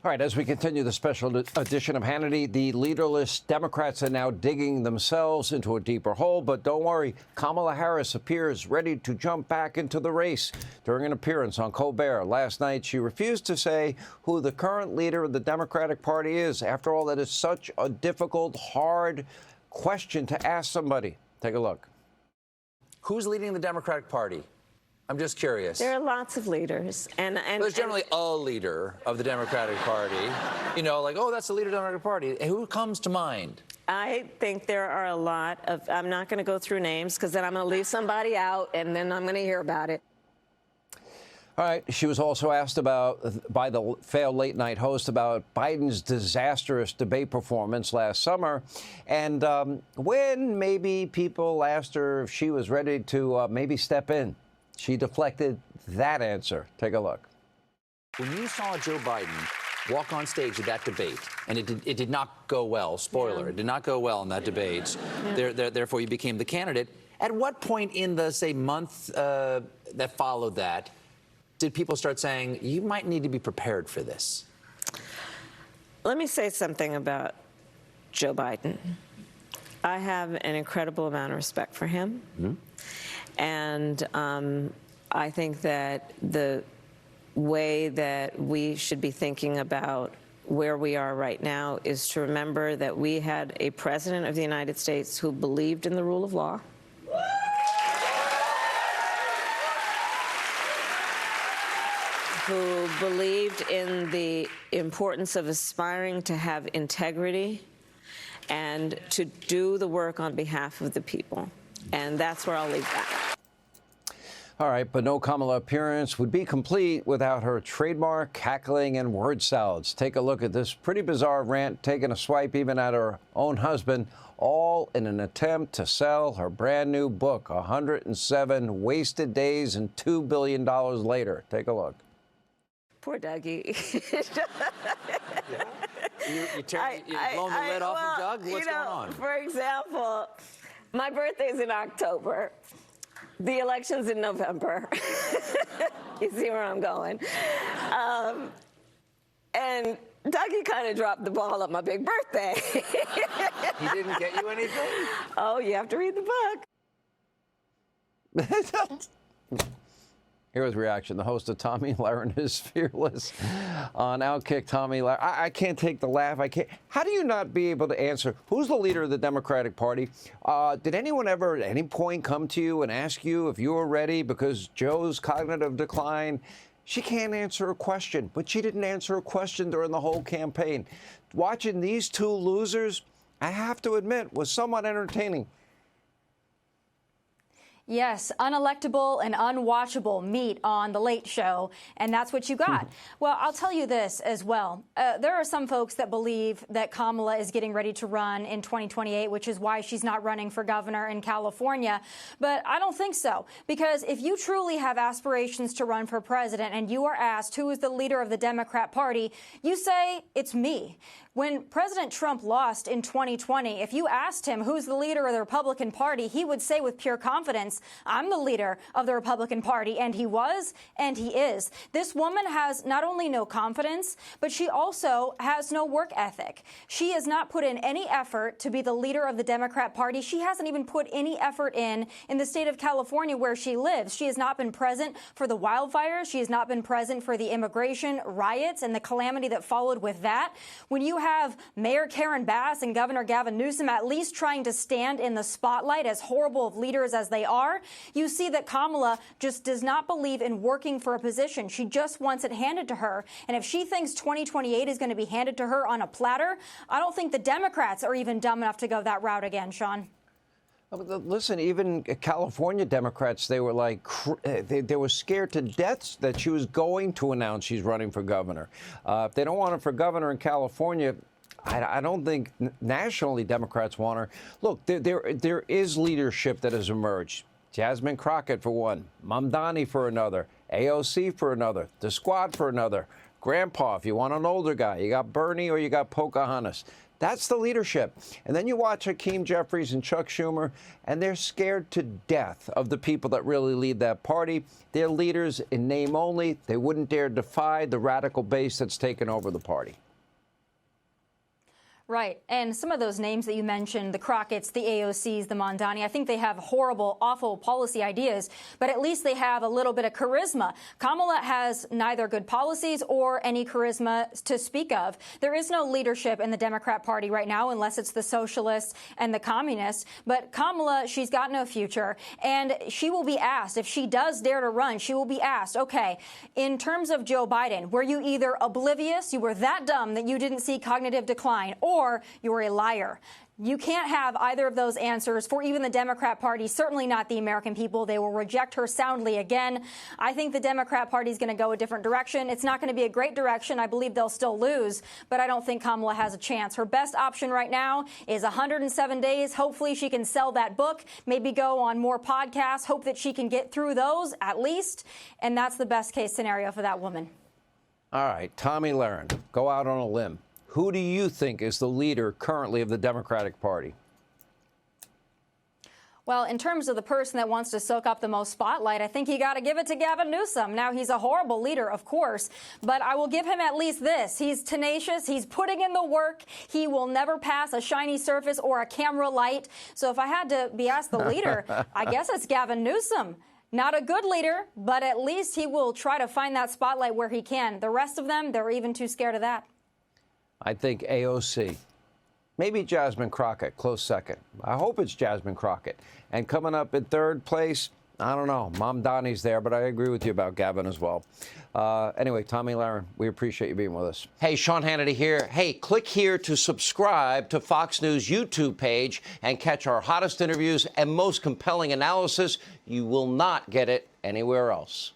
All right, as we continue the special edition of Hannity, the leaderless Democrats are now digging themselves into a deeper hole. But don't worry, Kamala Harris appears ready to jump back into the race. During an appearance on Colbert last night, she refused to say who the current leader of the Democratic Party is. After all, that is such a difficult, hard question to ask somebody. Take a look. Who's leading the Democratic Party? I'm just curious. There are lots of leaders. And there's generally a leader of the Democratic Party. You know, like, oh, that's the leader of the Democratic Party. And who comes to mind? I think there are a lot of, I'm not going to go through names because then I'm going to leave somebody out and then I'm going to hear about it. All right. She was also asked by the failed late night host about Biden's disastrous debate performance last summer. And when maybe people asked her if she was ready to maybe step in, she deflected that answer. Take a look. When you saw Joe Biden walk on stage at that debate, and it did not go well, spoiler, it did not go well in that debate, therefore you became the candidate. At what point in the, say, month that followed that, did people start saying, you might need to be prepared for this? Let me say something about Joe Biden. I have an incredible amount of respect for him. Mm-hmm. And I think that the way that we should be thinking about where we are right now is to remember that we had a president of the United States who believed in the rule of law, who believed in the importance of aspiring to have integrity and to do the work on behalf of the people. And that's where I'll leave that. All right, but no Kamala appearance would be complete without her trademark cackling and word salads. Take a look at this pretty bizarre rant, taking a swipe even at her own husband, all in an attempt to sell her brand new book, 107 Wasted Days and $2 billion later. Take a look. Poor Dougie. You've blown the lid off of Doug? What's going on? For example, my birthday's in October. The election's in November. You see where I'm going. And Dougie kind of dropped the ball on my big birthday. He didn't get you anything? Oh, you have to read the book. Here was reaction. The host of Tomi Lahren is fearless on Outkick. Tomi Lahren. I can't take the laugh. I can't. How do you not be able to answer? Who's the leader of the Democratic Party? Did anyone ever at any point come to you and ask you if you were ready because Joe's cognitive decline? She can't answer a question, but she didn't answer a question during the whole campaign. Watching these two losers, I have to admit, was somewhat entertaining. Yes, unelectable and unwatchable meet on The Late Show, and that's what you got. Well, I'll tell you this as well. There are some folks that believe that Kamala is getting ready to run in 2028, which is why she's not running for governor in California. But I don't think so, because if you truly have aspirations to run for president and you are asked who is the leader of the Democrat Party, you say, it's me. When President Trump lost in 2020, if you asked him who's the leader of the Republican Party, he would say with pure confidence, I'm the leader of the Republican Party. And he was, and he is. This woman has not only no confidence, but she also has no work ethic. She has not put in any effort to be the leader of the Democrat Party. She hasn't even put any effort in the state of California where she lives. She has not been present for the wildfires. She has not been present for the immigration riots and the calamity that followed with that. When you have Mayor Karen Bass and Governor Gavin Newsom at least trying to stand in the spotlight, as horrible of leaders as they are, you see that Kamala just does not believe in working for a position. She just wants it handed to her. And if she thinks 2028 is going to be handed to her on a platter, I don't think the Democrats are even dumb enough to go that route again, Sean. Listen, even California Democrats, they were like, they were scared to death that she was going to announce she's running for governor. If they don't want her for governor in California, I don't think nationally Democrats want her. Look, there is leadership that has emerged. Jasmine Crockett for one, Mamdani for another, AOC for another, the Squad for another, Grandpa, if you want an older guy, you got Bernie or you got Pocahontas. That's the leadership. And then you watch Hakeem Jeffries and Chuck Schumer, and they're scared to death of the people that really lead that party. They're leaders in name only. They wouldn't dare defy the radical base that's taken over the party. Right. And some of those names that you mentioned, the Crockett's, the AOC's, the Mondani, I think they have horrible, awful policy ideas, but at least they have a little bit of charisma. Kamala has neither good policies or any charisma to speak of. There is no leadership in the Democrat Party right now, unless it's the socialists and the communists. But Kamala, she's got no future, and she will be asked, if she does dare to run, she will be asked, okay, in terms of Joe Biden, were you either oblivious, you were that dumb that you didn't see cognitive decline, or you're a liar? You can't have either of those answers for even the Democrat Party, certainly not the American people. They will reject her soundly again. I think the Democrat Party is going to go a different direction. It's not going to be a great direction. I believe they'll still lose, but I don't think Kamala has a chance. Her best option right now is 107 days. Hopefully she can sell that book, maybe go on more podcasts, hope that she can get through those at least, and that's the best case scenario for that woman. All right, Tomi Lahren, go out on a limb. Who do you think is the leader currently of the Democratic Party? Well, in terms of the person that wants to soak up the most spotlight, I think you got to give it to Gavin Newsom. Now, he's a horrible leader, of course, but I will give him at least this. He's tenacious. He's putting in the work. He will never pass a shiny surface or a camera light. So if I had to be asked the leader, I guess it's Gavin Newsom. Not a good leader, but at least he will try to find that spotlight where he can. The rest of them, they're even too scared of that. I think AOC. Maybe Jasmine Crockett, close second. I hope it's Jasmine Crockett. And coming up in third place, I don't know. Mom Donnie's there, but I agree with you about Gavin as well. Anyway, Tomi Lahren, we appreciate you being with us. Hey, Sean Hannity here. Hey, click here to subscribe to Fox News YouTube page and catch our hottest interviews and most compelling analysis. You will not get it anywhere else.